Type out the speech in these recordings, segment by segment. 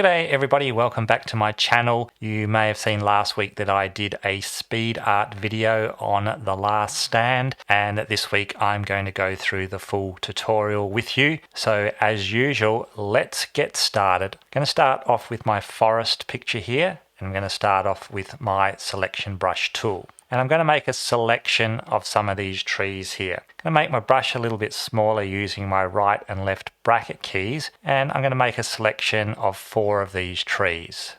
G'day everybody, welcome back to my channel. You may have seen last week that I did a speed art video on the last stand, and this week I'm going to go through the full tutorial with you. So as usual, let's get started. I'm going to start off with my Forrest picture here, and I'm going to start off with my selection brush tool. And I'm going to make a selection of some of these trees here. I'm going to make my brush a little bit smaller using my right and left bracket keys, and I'm going to make a selection of 4 of these trees.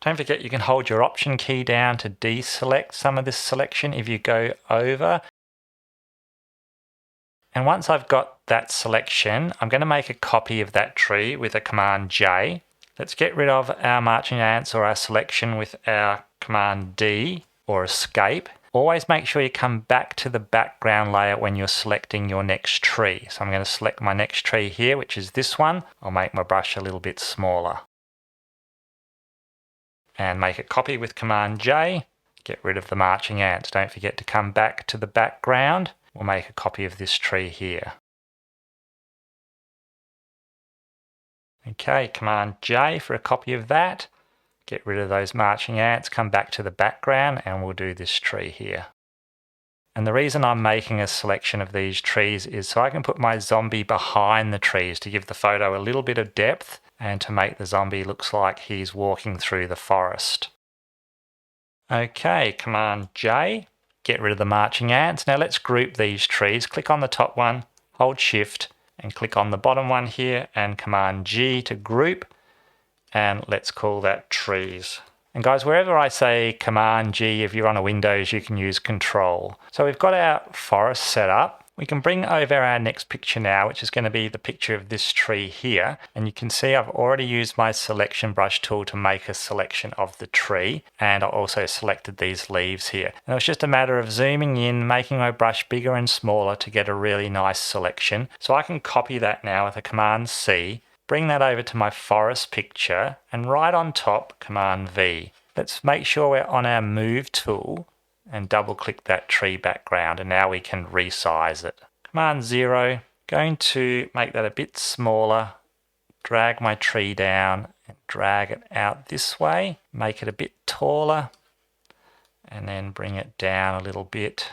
Don't forget you can hold your option key down to deselect some of this selection if you go over. And once I've got that selection, I'm going to make a copy of that tree with a Command J. Let's get rid of our marching ants or our selection with our Command D or Escape. Always make sure you come back to the background layer when you're selecting your next tree. So I'm going to select my next tree here, which is this one. I'll make my brush a little bit smaller. And make a copy with Command J. Get rid of the marching ants. Don't forget to come back to the background. We'll make a copy of this tree here. Okay, Command J for a copy of that. Get rid of those marching ants, come back to the background, and we'll do this tree here. And the reason I'm making a selection of these trees is so I can put my zombie behind the trees to give the photo a little bit of depth and to make the zombie look like he's walking through the forest. Okay, Command J, get rid of the marching ants. Now let's group these trees. Click on the top one, hold Shift, and click on the bottom one here and Command G to group, and let's call that trees. And guys, wherever I say Command G, if you're on a Windows, you can use Control. So we've got our forest set up. We can bring over our next picture now, which is going to be the picture of this tree here. And you can see I've already used my selection brush tool to make a selection of the tree. And I also selected these leaves here. And it was just a matter of zooming in, making my brush bigger and smaller to get a really nice selection. So I can copy that now with a Command C, bring that over to my forest picture, and right on top, Command V. Let's make sure we're on our Move tool and double click that tree background, and now we can resize it. Command 0, going to make that a bit smaller, drag my tree down and drag it out this way, make it a bit taller, and then bring it down a little bit.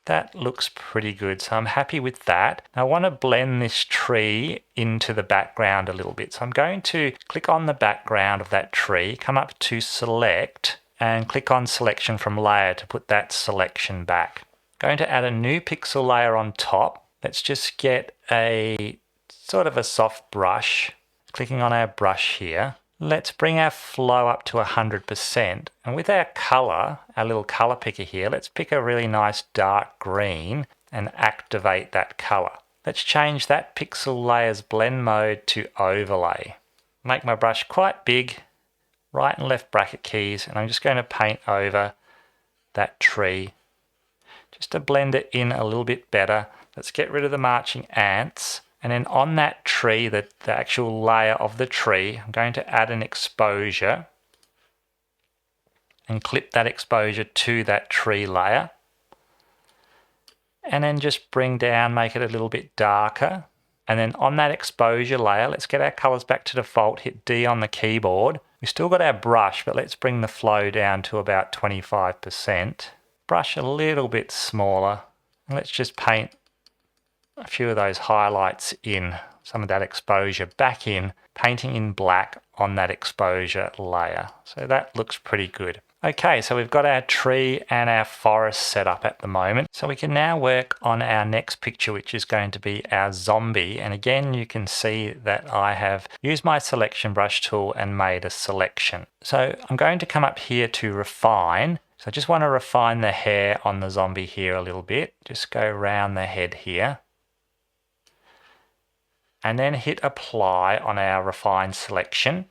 That looks pretty good, so I'm happy with that. Now I want to blend this tree into the background a little bit. So I'm going to click on the background of that tree, come up to Select, and click on Selection from Layer to put that selection back. Going to add a new pixel layer on top. Let's just get a sort of a soft brush. Clicking on our brush here. Let's bring our flow up to 100%. And with our color, our little color picker here, let's pick a really nice dark green and activate that color. Let's change that pixel layer's blend mode to overlay. Make my brush quite big, right and left bracket keys, and I'm just going to paint over that tree just to blend it in a little bit better. Let's get rid of the marching ants. And then on that tree, the actual layer of the tree, I'm going to add an exposure and clip that exposure to that tree layer. And then just bring down, make it a little bit darker. And then on that exposure layer, let's get our colors back to default, hit D on the keyboard. We've still got our brush, but let's bring the flow down to about 25%. Brush a little bit smaller. And let's just paint a few of those highlights in, some of that exposure back in, painting in black on that exposure layer. So that looks pretty good. Okay, so we've got our tree and our forest set up at the moment. So we can now work on our next picture, which is going to be our zombie. And again, you can see that I have used my selection brush tool and made a selection. So I'm going to come up here to refine. So I just want to refine the hair on the zombie here a little bit. Just go around the head here. And then hit apply on our refined selection.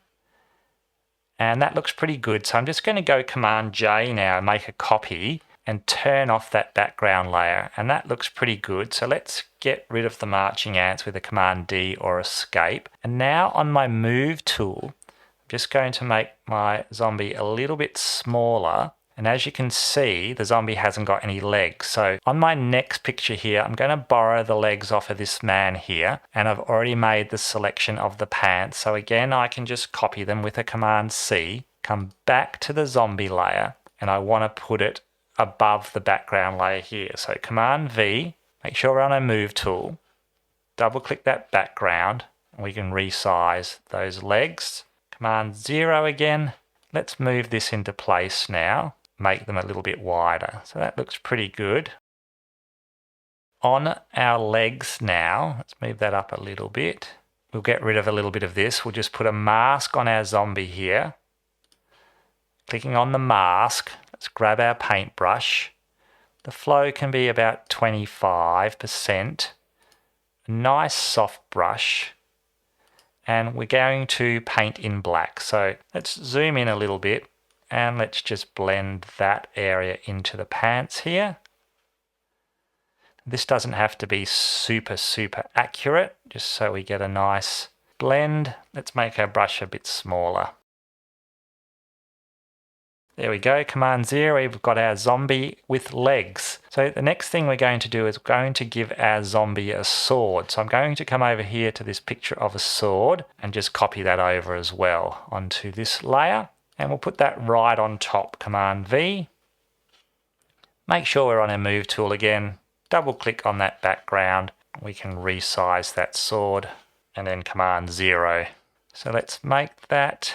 And that looks pretty good. So I'm just going to go Command J now, make a copy and turn off that background layer. And that looks pretty good. So let's get rid of the marching ants with a Command D or Escape. And now on my Move tool, I'm just going to make my zombie a little bit smaller And as you can see, the zombie hasn't got any legs. So on my next picture here, I'm going to borrow the legs off of this man here. And I've already made the selection of the pants. So again, I can just copy them with a Command C, come back to the zombie layer, and I want to put it above the background layer here. So Command V, make sure we're on a move tool, double click that background, and we can resize those legs. Command 0 again. Let's move this into place now, make them a little bit wider. So that looks pretty good. On our legs now, let's move that up a little bit. We'll get rid of a little bit of this. We'll just put a mask on our zombie here. Clicking on the mask, let's grab our paintbrush. The flow can be about 25%. A nice soft brush. And we're going to paint in black. So let's zoom in a little bit and let's just blend that area into the pants here. This doesn't have to be super accurate, just so we get a nice blend. Let's make our brush a bit smaller. There we go, Command 0, we've got our zombie with legs. So the next thing we're going to do is we're going to give our zombie a sword. So I'm going to come over here to this picture of a sword and just copy that over as well onto this layer. And we'll put that right on top, Command V. Make sure we're on our move tool again, double click on that background. We can resize that sword and then Command 0. So let's make that.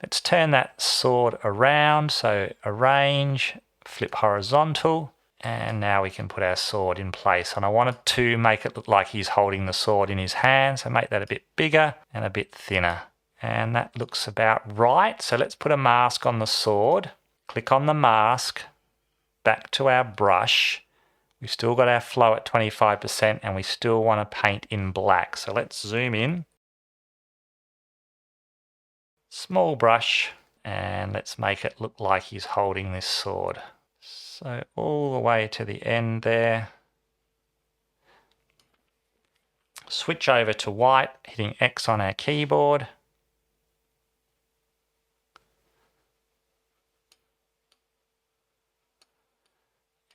Let's turn that sword around, so arrange, flip horizontal, and now we can put our sword in place. And I wanted to make it look like he's holding the sword in his hand, so make that a bit bigger and a bit thinner. And that looks about right. So let's put a mask on the sword, click on the mask, back to our brush. We've still got our flow at 25% and we still want to paint in black. So let's zoom in. Small brush, and let's make it look like he's holding this sword. So all the way to the end there. Switch over to white, hitting X on our keyboard.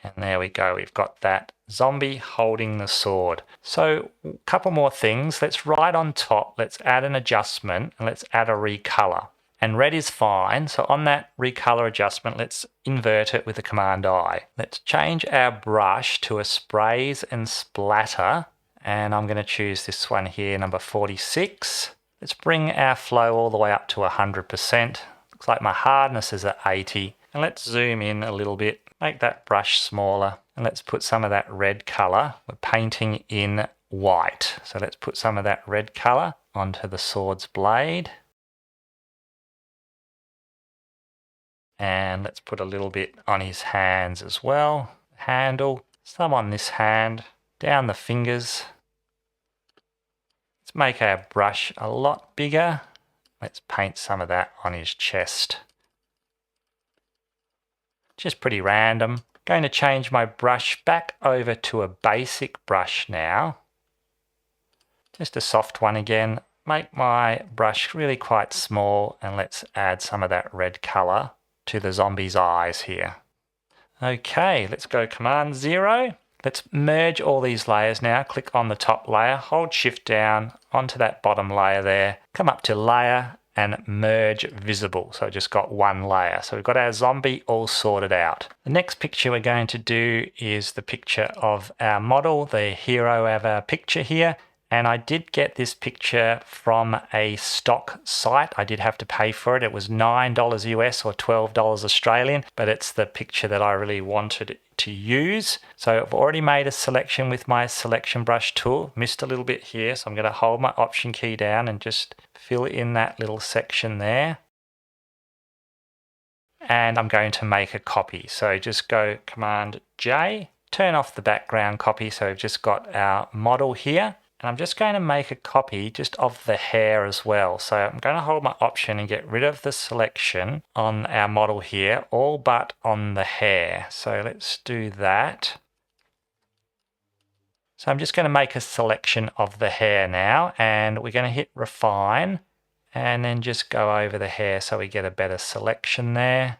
And there we go, we've got that zombie holding the sword. So a couple more things. Let's right on top, let's add an adjustment and let's add a recolor. And red is fine, so on that recolor adjustment, let's invert it with the Command I. Let's change our brush to a sprays and splatter. And I'm going to choose this one here, number 46. Let's bring our flow all the way up to 100%. Looks like my hardness is at 80. And let's zoom in a little bit. Make that brush smaller and let's put some of that red color. We're painting in white. So let's put some of that red color onto the sword's blade. And let's put a little bit on his hands as well. Handle, some on this hand, down the fingers. Let's make our brush a lot bigger. Let's paint some of that on his chest. Just pretty random. Going to change my brush back over to a basic brush now. Just a soft one again. Make my brush really quite small and let's add some of that red color to the zombie's eyes here. Okay, let's go Command 0. Let's merge all these layers now. Click on the top layer, hold Shift down onto that bottom layer there. Come up to Layer and merge visible. So just got one layer. So we've got our zombie all sorted out. The next picture we're going to do is the picture of our model, the hero of our picture here. And I did get this picture from a stock site. I did have to pay for it. It was $9 US or $12 Australian, but it's the picture that I really wanted to use. So I've already made a selection with my selection brush tool. Missed a little bit here, so I'm going to hold my Option key down and just fill in that little section there. And I'm going to make a copy. So just go Command J, turn off the background copy. So we've just got our model here. And I'm just going to make a copy just of the hair as well. So I'm going to hold my Option and get rid of the selection on our model here, all but on the hair. So let's do that. So I'm just going to make a selection of the hair now, and we're going to hit Refine and then just go over the hair so we get a better selection there.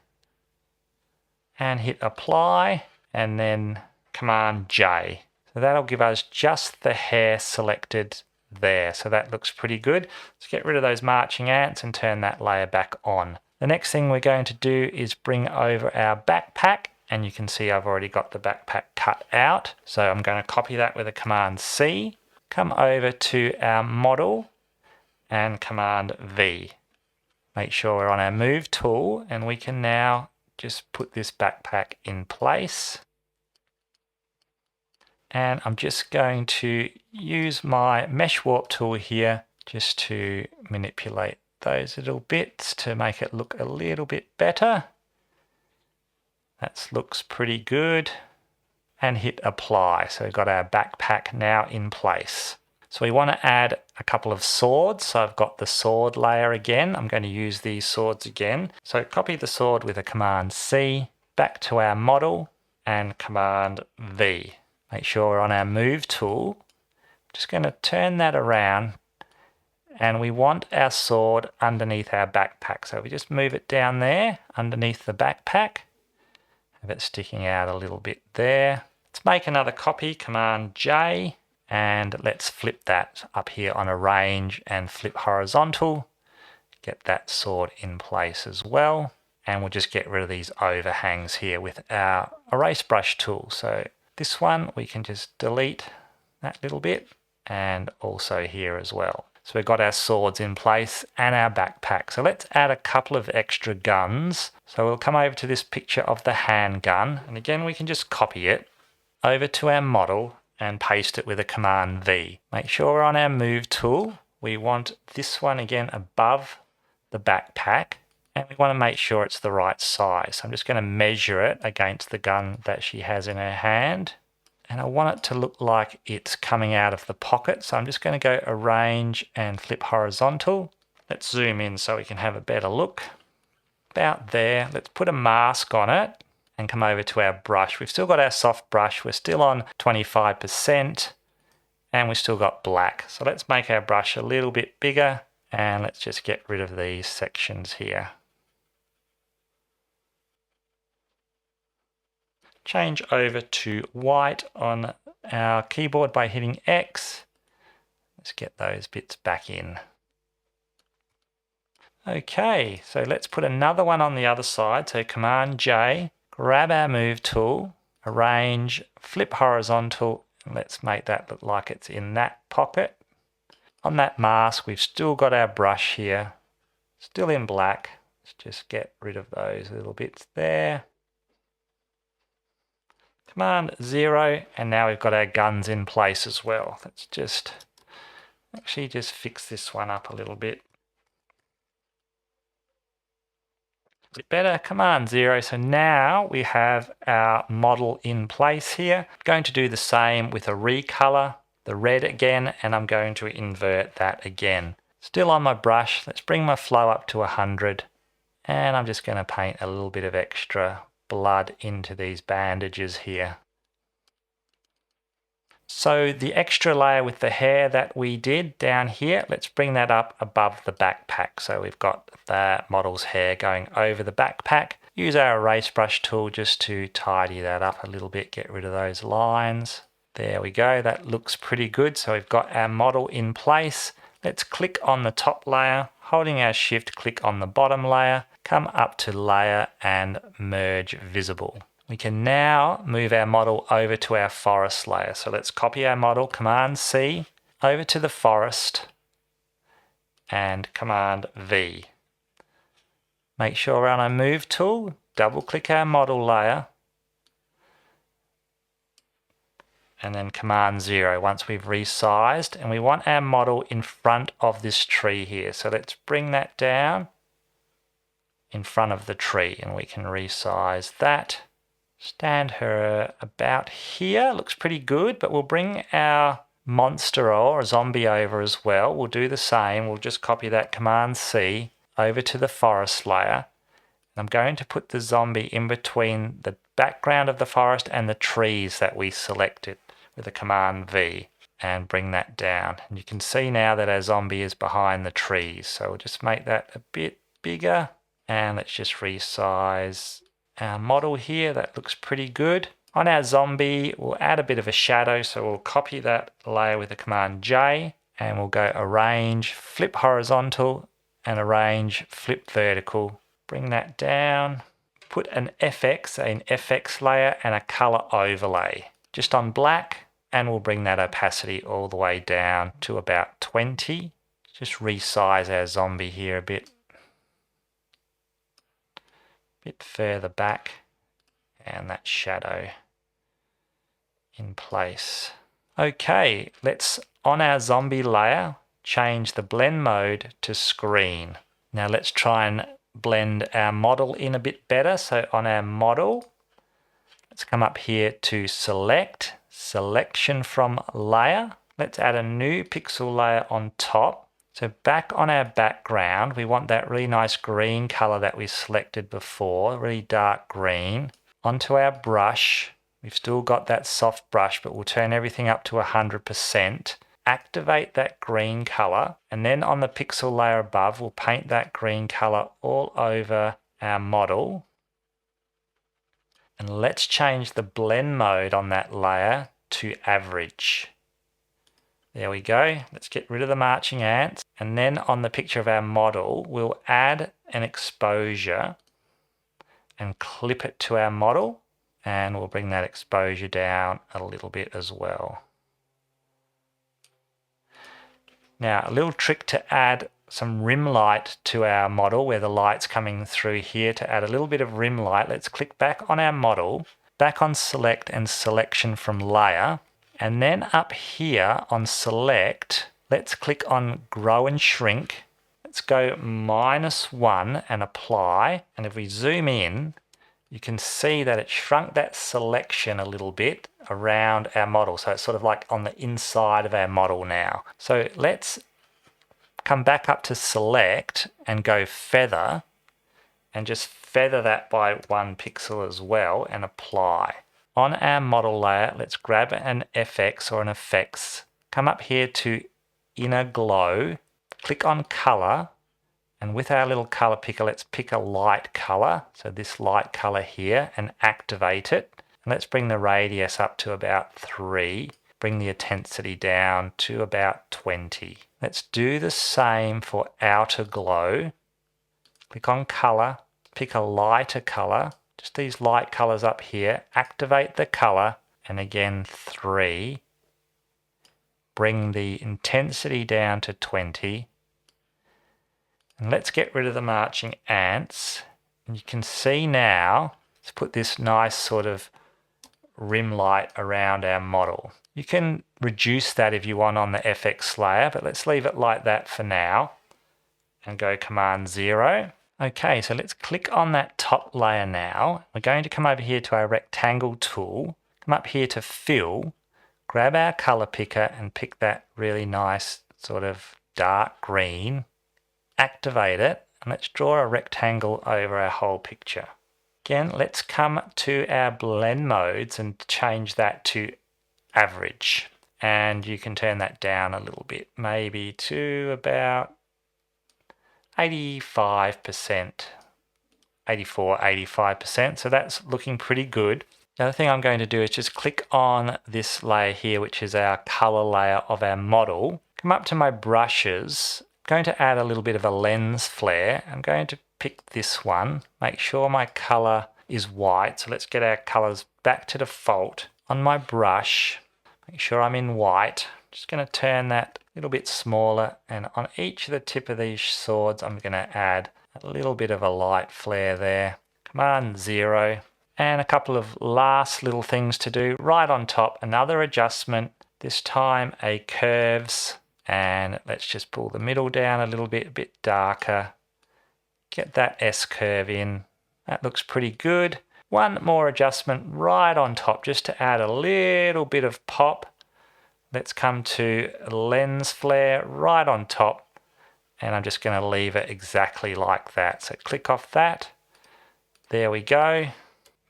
and hit apply and then Command J. So that'll give us just the hair selected there. So that looks pretty good. Let's get rid of those marching ants and turn that layer back on. The next thing we're going to do is bring over our backpack, and you can see I've already got the backpack cut out. So I'm going to copy that with a Command C, come over to our model and Command V. Make sure we're on our move tool, and we can now just put this backpack in place. And I'm just going to use my mesh warp tool here just to manipulate those little bits to make it look a little bit better. That looks pretty good. And hit apply. So we've got our backpack now in place. So we want to add a couple of swords. So I've got the sword layer again. I'm going to use these swords again. So copy the sword with a Command C, back to our model and Command V. Make sure we're on our move tool. Just going to turn that around, and we want our sword underneath our backpack. So we just move it down there underneath the backpack. Have it sticking out a little bit there. Let's make another copy, Command J, and let's flip that up here on arrange and flip horizontal. Get that sword in place as well. And we'll just get rid of these overhangs here with our erase brush tool. So this one, we can just delete that little bit, and also here as well. So we've got our swords in place and our backpack. So let's add a couple of extra guns. So we'll come over to this picture of the handgun, and again we can just copy it over to our model and paste it with a Command V. Make sure we're on our move tool. We want this one again above the backpack, and we want to make sure it's the right size. So I'm just going to measure it against the gun that she has in her hand. And I want it to look like it's coming out of the pocket. So I'm just going to go arrange and flip horizontal. Let's zoom in so we can have a better look. About there. Let's put a mask on it and come over to our brush. We've still got our soft brush. We're still on 25% and we've still got black. So let's make our brush a little bit bigger, and let's just get rid of these sections here. Change over to white on our keyboard by hitting X. Let's get those bits back in. Okay, so let's put another one on the other side. So Command J, grab our move tool, arrange, flip horizontal, and let's make that look like it's in that pocket. On that mask, we've still got our brush here, still in black. Let's just get rid of those little bits there. Command 0, and now we've got our guns in place as well. Let's just actually just fix this one up a little bit. A bit better, Command 0. So now we have our model in place here. I'm going to do the same with a recolor, the red again, and I'm going to invert that again. Still on my brush, let's bring my flow up to 100, and I'm just going to paint a little bit of extra blood into these bandages here. So the extra layer with the hair that we did down here, let's bring that up above the backpack. So we've got the model's hair going over the backpack. Use our erase brush tool just to tidy that up a little bit, get rid of those lines. There we go, that looks pretty good. So we've got our model in place. Let's click on the top layer, holding our shift, click on the bottom layer, come up to layer and merge visible. We can now move our model over to our forest layer. So let's copy our model, Command C, over to the forest and Command V. Make sure we're on our move tool, double click our model layer and then Command 0 once we've resized, and we want our model in front of this tree here. So let's bring that down in front of the tree and we can resize that. Stand her about here, looks pretty good, but we'll bring our monster or zombie over as well. We'll do the same, we'll just copy that Command C over to the forest layer. I'm going to put the zombie in between the background of the forest and the trees that we selected with a Command V, and bring that down. And you can see now that our zombie is behind the trees. So we'll just make that a bit bigger, and let's just resize our model here. That looks pretty good. On our zombie, we'll add a bit of a shadow, so we'll copy that layer with the command J, and we'll go arrange, flip horizontal, and arrange, flip vertical. Bring that down. Put an FX layer, and a color overlay just on black, and we'll bring that opacity all the way down to about 20. Just resize our zombie here a bit further back, and that shadow in place. Okay, let's, on our zombie layer, change the blend mode to screen. Now let's try and blend our model in a bit better. So on our model, let's come up here to select, selection from layer. Let's add a new pixel layer on top. So back on our background, we want that really nice green color that we selected before, really dark green. Onto our brush, we've still got that soft brush, but we'll turn everything up to 100%. Activate that green color, and then on the pixel layer above, we'll paint that green color all over our model. And let's change the blend mode on that layer to average. There we go. Let's get rid of the marching ants. And then on the picture of our model, we'll add an exposure and clip it to our model. And we'll bring that exposure down a little bit as well. Now, a little trick to add some rim light to our model where the light's coming through here. To add a little bit of rim light, let's click back on our model, back on select and selection from layer. And then up here on select, let's click on grow and shrink. Let's go -1 and apply. And if we zoom in, you can see that it shrunk that selection a little bit around our model. So it's sort of like on the inside of our model now. So let's come back up to select and go feather, and just feather that by 1 pixel as well and apply. On our model layer, let's grab an FX or an effects, come up here to inner glow, click on color, and with our little color picker, let's pick a light color, so this light color here, and activate it. And let's bring the radius up to about 3, bring the intensity down to about 20. Let's do the same for outer glow. Click on color, pick a lighter color, just these light colors up here, activate the color, and again 3. Bring the intensity down to 20. And let's get rid of the marching ants. And you can see now, let's put this nice sort of rim light around our model. You can reduce that if you want on the FX layer, but let's leave it like that for now and go Command 0. Okay, so let's click on that top layer now. We're going to come over here to our rectangle tool, come up here to fill, grab our color picker and pick that really nice sort of dark green, activate it, and let's draw a rectangle over our whole picture. Again, let's come to our blend modes and change that to average. And you can turn that down a little bit, maybe to about 85%, 84, 85%. So that's looking pretty good. The other thing I'm going to do is just click on this layer here, which is our color layer of our model. Come up to my brushes. I'm going to add a little bit of a lens flare. I'm going to pick this one. Make sure my color is white. So let's get our colors back to default. On my brush, make sure I'm in white. Just going to turn that a little bit smaller, and on each of the tip of these swords I'm going to add a little bit of a light flare there. Command 0, and a couple of last little things to do. Right on top, another adjustment, this time a curves, and let's just pull the middle down a little bit, a bit darker. Get that S curve in. That looks pretty good. One more adjustment right on top just to add a little bit of pop. Let's come to lens flare right on top, and I'm just going to leave it exactly like that. So click off that. There we go.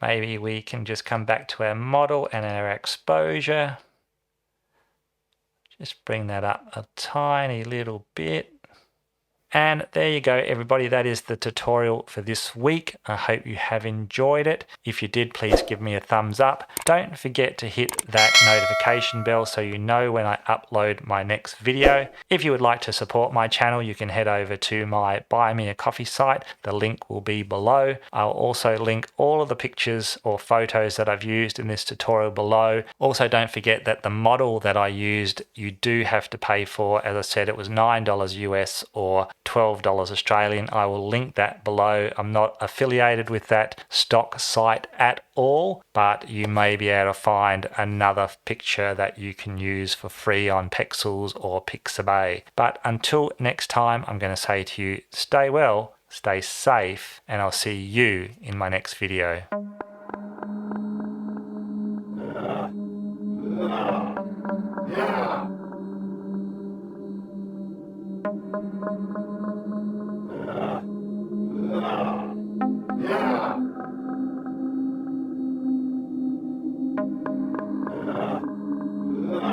Maybe we can just come back to our model and our exposure. Just bring that up a tiny little bit. And there you go, everybody. That is the tutorial for this week. I hope you have enjoyed it. If you did, please give me a thumbs up. Don't forget to hit that notification bell so you know when I upload my next video. If you would like to support my channel, you can head over to my Buy Me a Coffee site. The link will be below. I'll also link all of the pictures or photos that I've used in this tutorial below. Also, don't forget that the model that I used, you do have to pay for. As I said, it was $9 US or $12 Australian. I will link that below. I'm not affiliated with that stock site at all, but you may be able to find another picture that you can use for free on Pexels or Pixabay. But until next time, I'm going to say to you, stay well, stay safe, and I'll see you in my next video.